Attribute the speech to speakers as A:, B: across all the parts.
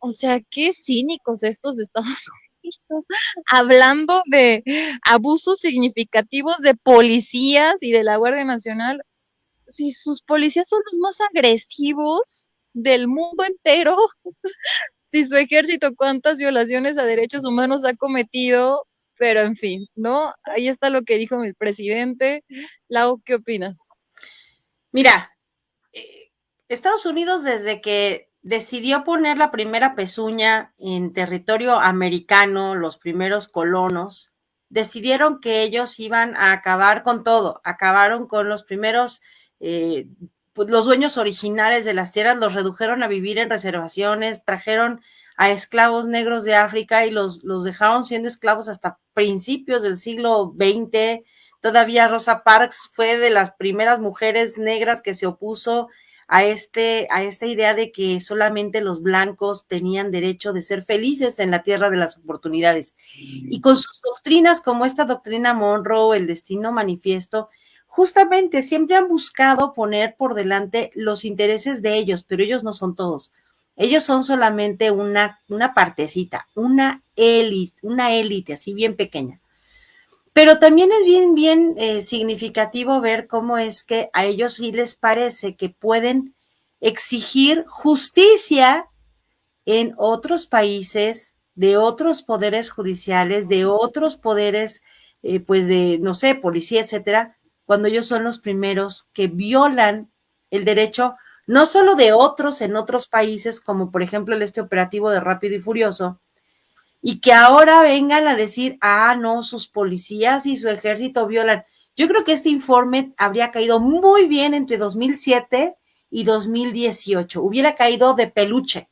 A: O sea, qué cínicos estos de Estados Unidos, hablando de abusos significativos de policías y de la Guardia Nacional. Si sus policías son los más agresivos del mundo entero, si su ejército cuántas violaciones a derechos humanos ha cometido, pero en fin, ¿no? Ahí está lo que dijo mi presidente. Lau, ¿qué opinas?
B: Mira, Estados Unidos desde que decidió poner la primera pezuña en territorio americano, los primeros colonos, decidieron que ellos iban a acabar con todo, acabaron con los primeros, pues los dueños originales de las tierras, los redujeron a vivir en reservaciones, trajeron a esclavos negros de África y los dejaron siendo esclavos hasta principios del siglo XX. Todavía Rosa Parks fue de las primeras mujeres negras que se opuso a esta idea de que solamente los blancos tenían derecho de ser felices en la tierra de las oportunidades. Y con sus doctrinas, como esta doctrina Monroe, el destino manifiesto, justamente siempre han buscado poner por delante los intereses de ellos, pero ellos no son todos. Ellos son solamente una partecita, una élite así bien pequeña. Pero también es bien significativo ver cómo es que a ellos sí les parece que pueden exigir justicia en otros países, de otros poderes judiciales, de otros poderes, pues de, no sé, policía, etcétera, cuando ellos son los primeros que violan el derecho, no solo de otros en otros países, como por ejemplo este operativo de Rápido y Furioso, y que ahora vengan a decir, no, sus policías y su ejército violan. Yo creo que este informe habría caído muy bien entre 2007 y 2018, hubiera caído de peluche.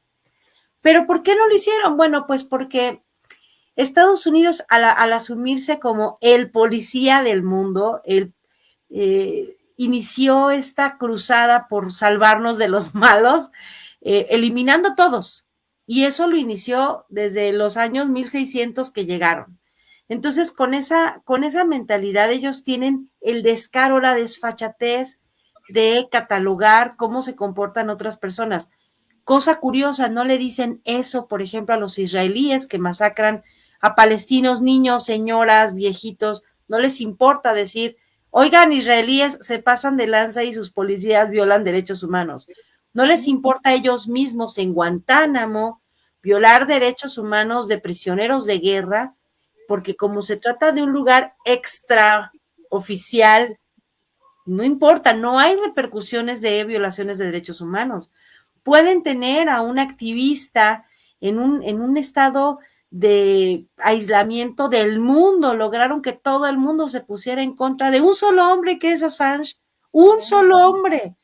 B: Pero ¿por qué no lo hicieron? Bueno, pues porque Estados Unidos, al asumirse como el policía del mundo, inició esta cruzada por salvarnos de los malos, eliminando a todos. Y eso lo inició desde los años 1600 que llegaron. Entonces, con esa mentalidad, ellos tienen el descaro, la desfachatez de catalogar cómo se comportan otras personas. Cosa curiosa, no le dicen eso, por ejemplo, a los israelíes que masacran a palestinos, niños, señoras, viejitos. No les importa decir, oigan, israelíes se pasan de lanza y sus policías violan derechos humanos. No les importa a ellos mismos en Guantánamo violar derechos humanos de prisioneros de guerra, porque como se trata de un lugar extraoficial, no importa, no hay repercusiones de violaciones de derechos humanos. Pueden tener a un activista en un estado de aislamiento del mundo, lograron que todo el mundo se pusiera en contra de un solo hombre que es Assange, un solo hombre.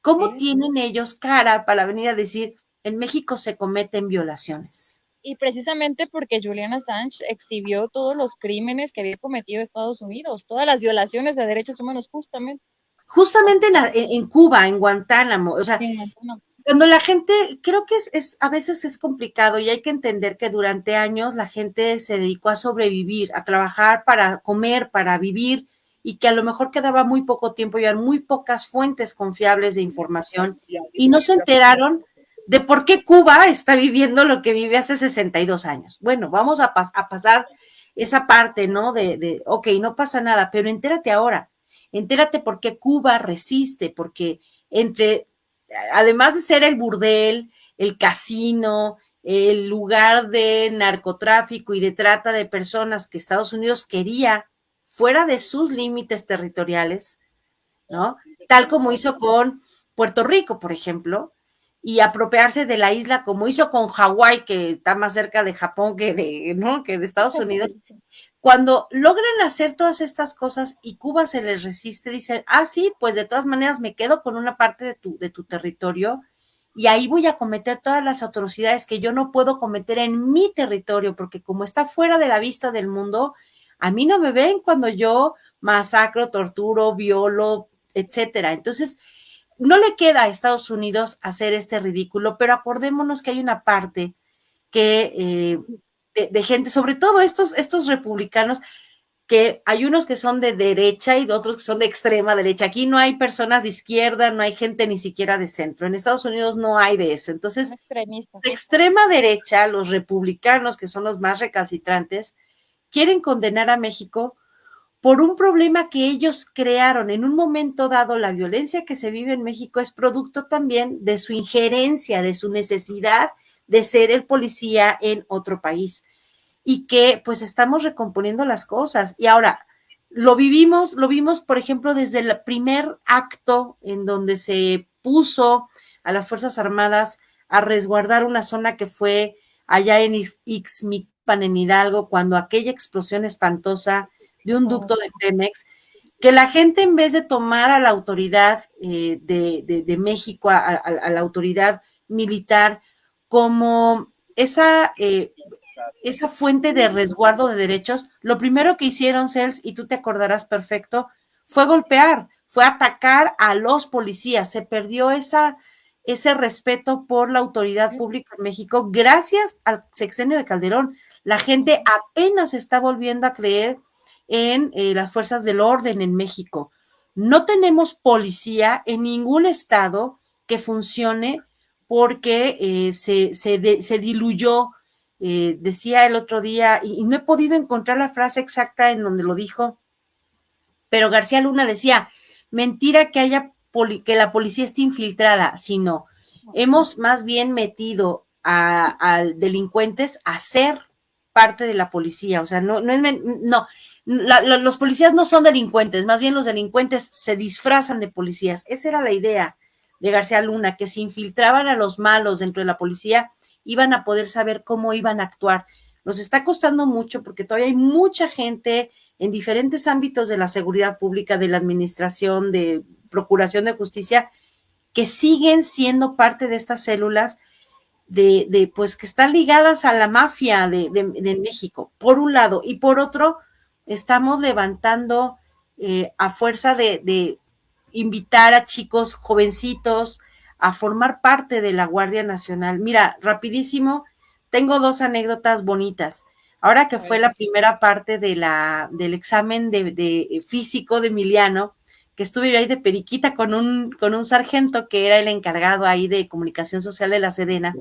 B: ¿Cómo tienen ellos cara para venir a decir, en México se cometen violaciones?
A: Y precisamente porque Julian Assange exhibió todos los crímenes que había cometido Estados Unidos, todas las violaciones de derechos humanos, justamente.
B: Justamente en Cuba, en Guantánamo, o sea,
A: No.
B: cuando la gente, creo que a veces es complicado y hay que entender que durante años la gente se dedicó a sobrevivir, a trabajar para comer, para vivir, y que a lo mejor quedaba muy poco tiempo y eran muy pocas fuentes confiables de información y no se enteraron de por qué Cuba está viviendo lo que vive hace 62 años. Bueno, vamos a pasar esa parte, ¿no? Ok, no pasa nada, pero entérate ahora, entérate por qué Cuba resiste, porque además de ser el burdel, el casino, el lugar de narcotráfico y de trata de personas que Estados Unidos quería fuera de sus límites territoriales, ¿no? Tal como hizo con Puerto Rico, por ejemplo, y apropiarse de la isla como hizo con Hawái, que está más cerca de Japón ¿no? que de Estados Unidos. Cuando logran hacer todas estas cosas y Cuba se les resiste, dicen, sí, pues de todas maneras me quedo con una parte de tu territorio y ahí voy a cometer todas las atrocidades que yo no puedo cometer en mi territorio, porque como está fuera de la vista del mundo, a mí no me ven cuando yo masacro, torturo, violo, etcétera. Entonces, no le queda a Estados Unidos hacer este ridículo, pero acordémonos que hay una parte que de gente, sobre todo estos republicanos, que hay unos que son de derecha y otros que son de extrema derecha. Aquí no hay personas de izquierda, no hay gente ni siquiera de centro. En Estados Unidos no hay de eso. Entonces,
A: Extremistas.
B: de extrema derecha, los republicanos, que son los más recalcitrantes, quieren condenar a México por un problema que ellos crearon. En un momento dado, la violencia que se vive en México es producto también de su injerencia, de su necesidad de ser el policía en otro país, y que pues estamos recomponiendo las cosas. Y ahora, lo vimos, por ejemplo, desde el primer acto en donde se puso a las Fuerzas Armadas a resguardar una zona que fue allá en Ixmiquilpan, en Hidalgo, cuando aquella explosión espantosa de un ducto de Pemex, que la gente, en vez de tomar a la autoridad de México, a la autoridad militar, como esa fuente de resguardo de derechos, lo primero que hicieron, Cels, y tú te acordarás perfecto, fue golpear, fue atacar a los policías. Se perdió ese respeto por la autoridad pública en México gracias al sexenio de Calderón. La gente apenas está volviendo a creer en las fuerzas del orden en México. No tenemos policía en ningún estado que funcione porque se diluyó. Decía el otro día, y no he podido encontrar la frase exacta en donde lo dijo, pero García Luna decía, mentira que que la policía esté infiltrada, sino hemos más bien metido a delincuentes a ser parte de la policía. O sea, los policías no son delincuentes, más bien los delincuentes se disfrazan de policías. Esa era la idea de García Luna, que si infiltraban a los malos dentro de la policía, iban a poder saber cómo iban a actuar. Nos está costando mucho porque todavía hay mucha gente en diferentes ámbitos de la seguridad pública, de la administración, de procuración de justicia, que siguen siendo parte de estas células pues que están ligadas a la mafia de México, por un lado, y por otro, estamos levantando a fuerza de invitar a chicos jovencitos a formar parte de la Guardia Nacional. Mira, rapidísimo, tengo 2 anécdotas bonitas. Ahora que fue la primera parte del examen de físico de Emiliano, que estuve yo ahí de periquita con un sargento que era el encargado ahí de comunicación social de la Sedena,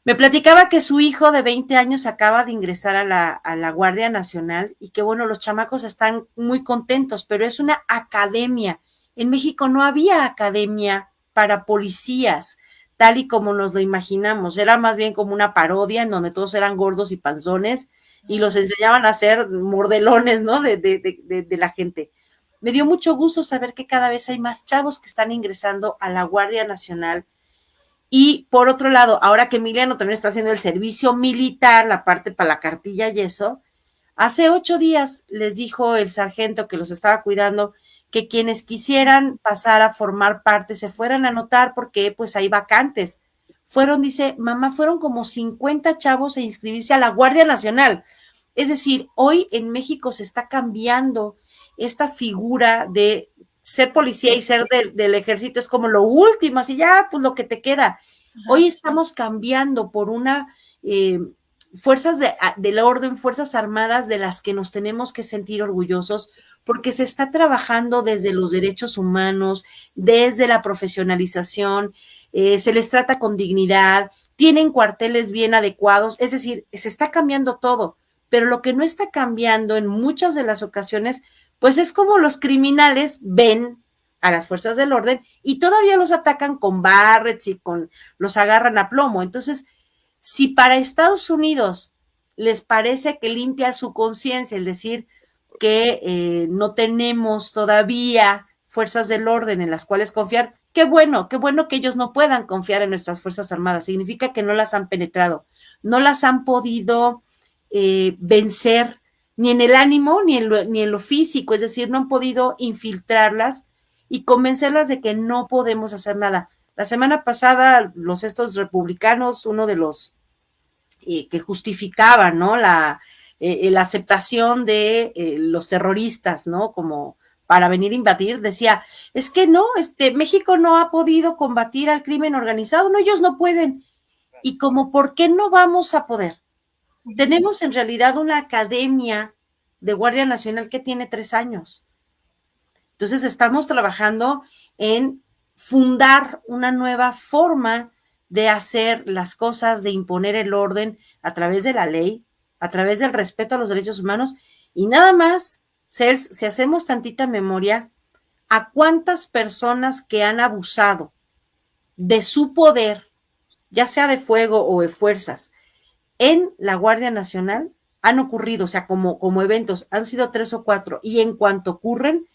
B: me platicaba que su hijo de 20 años acaba de ingresar a la Guardia Nacional y que, bueno, los chamacos están muy contentos, pero es una academia. En México no había academia para policías, tal y como nos lo imaginamos. Era más bien como una parodia en donde todos eran gordos y panzones y los enseñaban a ser mordelones, ¿no? De la gente. Me dio mucho gusto saber que cada vez hay más chavos que están ingresando a la Guardia Nacional. Y por otro lado, ahora que Emiliano también está haciendo el servicio militar, la parte para la cartilla y eso, hace 8 días les dijo el sargento que los estaba cuidando que quienes quisieran pasar a formar parte se fueran a anotar porque pues hay vacantes. Fueron, dice, mamá, fueron como 50 chavos a inscribirse a la Guardia Nacional. Es decir, hoy en México se está cambiando esta figura de ser policía y ser del ejército es como lo último, así ya, pues lo que te queda. Hoy estamos cambiando por una fuerzas del orden, fuerzas armadas de las que nos tenemos que sentir orgullosos, porque se está trabajando desde los derechos humanos, desde la profesionalización, se les trata con dignidad, tienen cuarteles bien adecuados, es decir, se está cambiando todo, pero lo que no está cambiando en muchas de las ocasiones, pues es como los criminales ven a las fuerzas del orden y todavía los atacan con barrets y los agarran a plomo. Entonces, si para Estados Unidos les parece que limpia su conciencia el decir que no tenemos todavía fuerzas del orden en las cuales confiar, qué bueno que ellos no puedan confiar en nuestras Fuerzas Armadas. Significa que no las han penetrado, no las han podido vencer ni en el ánimo ni en lo físico, es decir, no han podido infiltrarlas y convencerlas de que no podemos hacer nada. La semana pasada, estos republicanos, uno de los que justificaban, ¿no? La aceptación de los terroristas, ¿no? Como para venir a invadir, decía, es que no, México no ha podido combatir al crimen organizado, no, ellos no pueden. Y como, ¿por qué no vamos a poder? Tenemos en realidad una academia de Guardia Nacional que tiene 3 años. Entonces estamos trabajando en fundar una nueva forma de hacer las cosas, de imponer el orden a través de la ley, a través del respeto a los derechos humanos y nada más, Cels, si hacemos tantita memoria, a cuántas personas que han abusado de su poder, ya sea de fuego o de fuerzas, en la Guardia Nacional han ocurrido, o sea, como eventos, han sido 3 o 4, y en cuanto ocurren,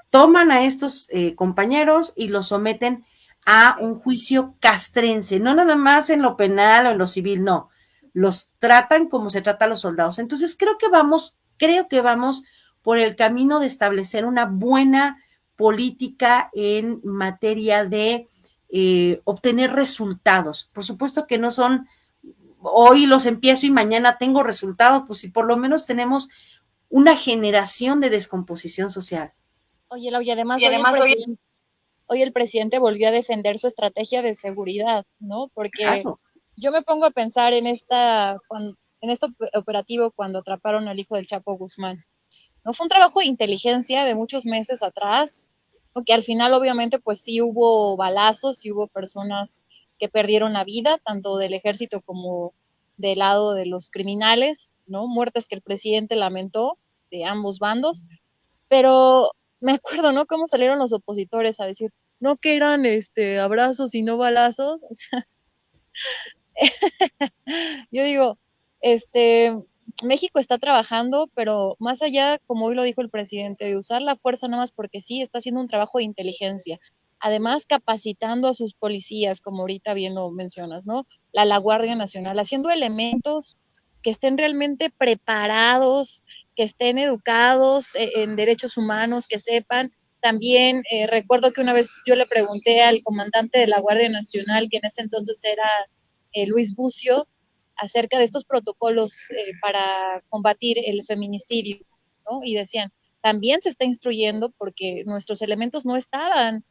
B: toman a estos compañeros y los someten a un juicio castrense, no nada más en lo penal o en lo civil, no, los tratan como se trata a los soldados. Entonces creo que vamos por el camino de establecer una buena política en materia de obtener resultados. Por supuesto que no son, hoy los empiezo y mañana tengo resultados, pues si por lo menos tenemos una generación de descomposición social.
A: Oye, Lau, y además hoy el presidente volvió a defender su estrategia de seguridad, ¿no? Porque
B: Claro.
A: yo me pongo a pensar en este operativo cuando atraparon al hijo del Chapo Guzmán. No fue un trabajo de inteligencia de muchos meses atrás, ¿no? Que al final obviamente pues sí hubo balazos, sí hubo personas que perdieron la vida, tanto del ejército como del lado de los criminales, ¿no? Muertes que el presidente lamentó de ambos bandos, pero me acuerdo, ¿no? Cómo salieron los opositores a decir, no que eran abrazos y no balazos. O sea, yo digo, este, México está trabajando, pero más allá, como hoy lo dijo el presidente, de usar la fuerza nada más porque sí, está haciendo un trabajo de inteligencia. Además, capacitando a sus policías, como ahorita bien lo mencionas, ¿no? La Guardia Nacional, haciendo elementos que estén realmente preparados, que estén educados en derechos humanos, que sepan. También recuerdo que una vez yo le pregunté al comandante de la Guardia Nacional, que en ese entonces era Luis Bucio, acerca de estos protocolos para combatir el feminicidio, ¿no? Y decían, también se está instruyendo porque nuestros elementos no estaban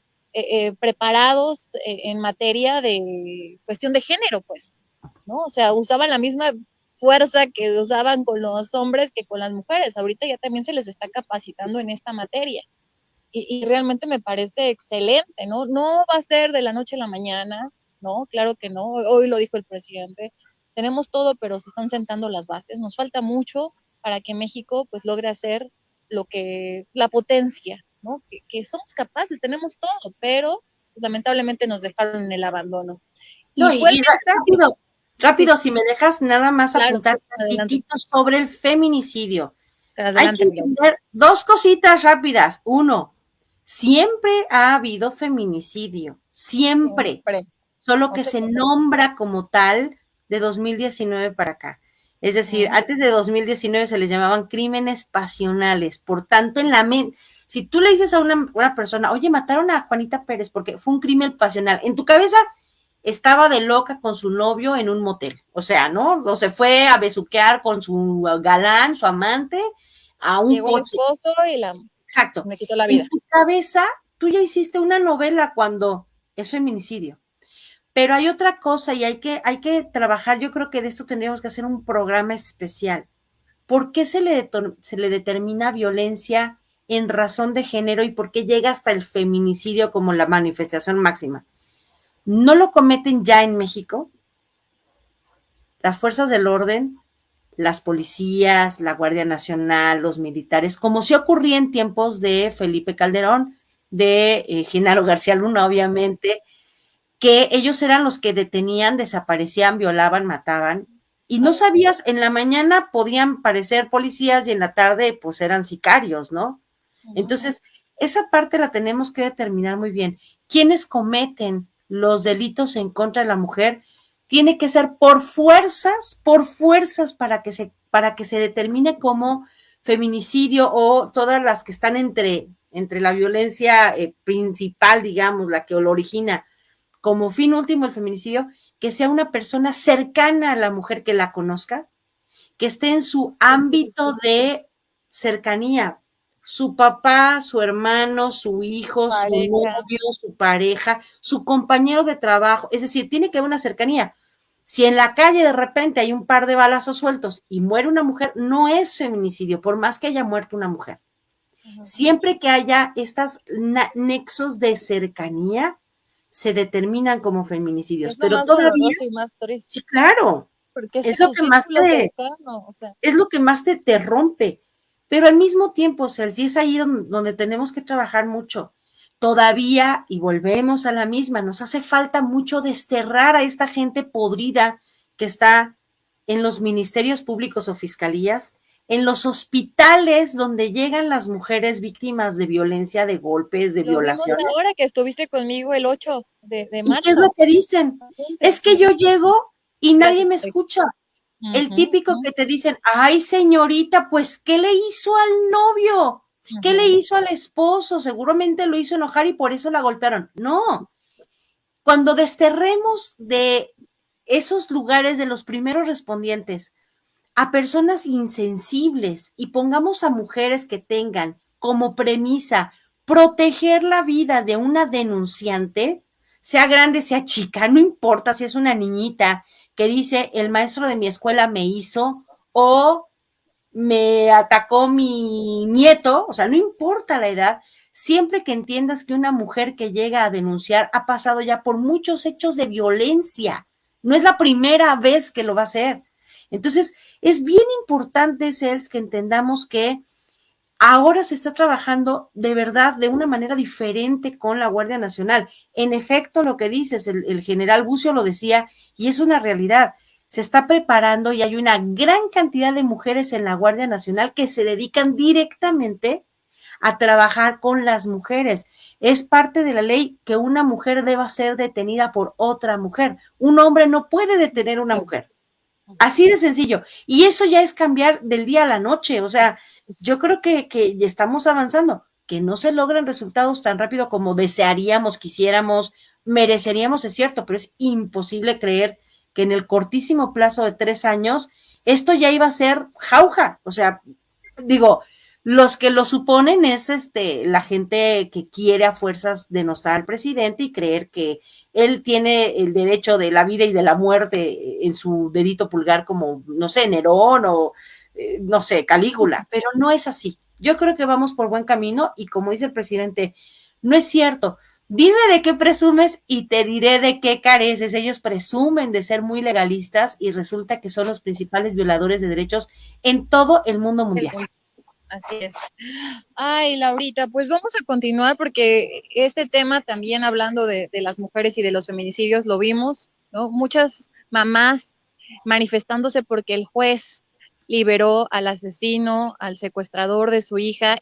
A: preparados en materia de cuestión de género, pues, ¿no? O sea, usaban la misma fuerza que usaban con los hombres que con las mujeres. Ahorita ya también se les está capacitando en esta materia. Y realmente me parece excelente, ¿no? No va a ser de la noche a la mañana, ¿no? Claro que no. Hoy lo dijo el presidente. Tenemos todo, pero se están sentando las bases. Nos falta mucho para que México pues logre hacer la potencia, ¿no? Que somos capaces, tenemos todo, pero pues, lamentablemente nos dejaron en el abandono.
B: No,
A: Y fue el mensaje.
B: rápido,
A: Sí,
B: rápido, si me dejas nada más
A: claro,
B: apuntar
A: adelante,
B: tantitito sobre el feminicidio. Hay que
A: adelante, Miguel.
B: entender 2 cositas rápidas. 1, siempre ha habido feminicidio, siempre,
A: Siempre,
B: solo
A: no
B: que
A: se
B: se
A: quita.
B: nombra como tal de 2019 para acá. Es decir, antes de 2019 se les llamaban crímenes pasionales. Por tanto, en la mente, si tú le dices a una persona, oye, mataron a Juanita Pérez porque fue un crimen pasional, en tu cabeza estaba de loca con su novio en un motel. O sea, ¿no? O se fue a besuquear con su galán, su amante, a un
A: Llegó el
B: coche.
A: esposo y
B: Exacto.
A: me quitó la
B: En
A: vida.
B: tu cabeza, tú ya hiciste una novela cuando es feminicidio. Pero hay otra cosa y hay que trabajar, yo creo que de esto tendríamos que hacer un programa especial. ¿Por qué se le determina violencia en razón de género y por qué llega hasta el feminicidio como la manifestación máxima? ¿No lo cometen ya en México? Las fuerzas del orden, las policías, la Guardia Nacional, los militares, como sí ocurría en tiempos de Felipe Calderón, de Genaro García Luna, obviamente, que ellos eran los que detenían, desaparecían, violaban, mataban, y no sabías, en la mañana podían parecer policías y en la tarde pues eran sicarios, ¿no? Entonces, esa parte la tenemos que determinar muy bien. ¿Quiénes cometen los delitos en contra de la mujer? Tiene que ser por fuerzas para que se determine como feminicidio o todas las que están entre la violencia principal, digamos, la que lo origina, como fin último el feminicidio, que sea una persona cercana a la mujer que la conozca, que esté en su ámbito de cercanía, su papá, su hermano, su hijo, su
A: Pareja.
B: novio, su pareja, su compañero de trabajo, es decir, tiene que haber una cercanía. Si en la calle de repente hay un par de balazos sueltos y muere una mujer, no es feminicidio, por más que haya muerto una mujer. Siempre que haya estos nexos de cercanía, se determinan como feminicidios,
A: Es lo
B: pero
A: más
B: todavía,
A: doloroso y más triste,
B: sí, claro,
A: porque es
B: es
A: en
B: lo
A: su
B: que más
A: círculo
B: te,
A: cercano, o sea,
B: es lo que más te rompe. Pero al mismo tiempo, o sea, sí es ahí donde tenemos que trabajar mucho. Todavía, y volvemos a la misma, nos hace falta mucho desterrar a esta gente podrida que está en los ministerios públicos o fiscalías, en los hospitales donde llegan las mujeres víctimas de violencia, de golpes, de
A: lo vimos
B: violaciones.
A: ahora que estuviste conmigo el 8 de
B: ¿Y qué es lo
A: marzo.
B: que dicen?
A: Apunte.
B: Es que yo llego y nadie
A: Gracias,
B: me
A: Alex.
B: escucha. El
A: Ujú,
B: típico
A: ujú,
B: que te dicen, ay señorita, pues, ¿qué le hizo al novio? ¿Qué le
A: ujú.
B: hizo al esposo? Seguramente lo hizo enojar y por eso la golpearon. No, cuando desterremos de esos lugares de los primeros respondientes a personas insensibles y pongamos a mujeres que tengan como premisa proteger la vida de una denunciante, sea grande, sea chica, no importa si es una niñita que dice el maestro de mi escuela me hizo o me atacó mi nieto, o sea, no importa la edad, siempre que entiendas que una mujer que llega a denunciar ha pasado ya por muchos hechos de violencia, no es la primera vez que lo va a hacer. Entonces, es bien importante, Cels, que entendamos que ahora se está trabajando de verdad de una manera diferente con la Guardia Nacional. En efecto, lo que dices, el general Bucio lo decía, y es una realidad. Se está preparando y hay una gran cantidad de mujeres en la Guardia Nacional que se dedican directamente a trabajar con las mujeres. Es parte de la ley que una mujer deba ser detenida por otra mujer. Un hombre no puede detener a una mujer. Así de sencillo. Y eso ya es cambiar del día a la noche. O sea,
A: Sí, sí,
B: yo
A: sí.
B: creo que ya estamos avanzando, que no se logran resultados tan rápido como desearíamos, quisiéramos, mereceríamos, es cierto, pero es imposible creer que en el cortísimo plazo de 3 años esto ya iba a ser jauja. O sea, digo, los que lo suponen es la gente que quiere a fuerzas denostar al presidente y creer que él tiene el derecho de la vida y de la muerte en su dedito pulgar como, no sé, Nerón o, no sé, Calígula, pero no es así. Yo creo que vamos por buen camino y como dice el presidente, no es cierto. Dime de qué presumes y te diré de qué careces. Ellos presumen de ser muy legalistas y resulta que son los principales violadores de derechos en todo el mundo
A: El
B: mundial.
A: mundo, así es. Ay, Laurita, pues vamos a continuar porque este tema también hablando de las mujeres y de los feminicidios lo vimos, ¿no? Muchas mamás manifestándose porque el juez liberó al asesino, al secuestrador de su hija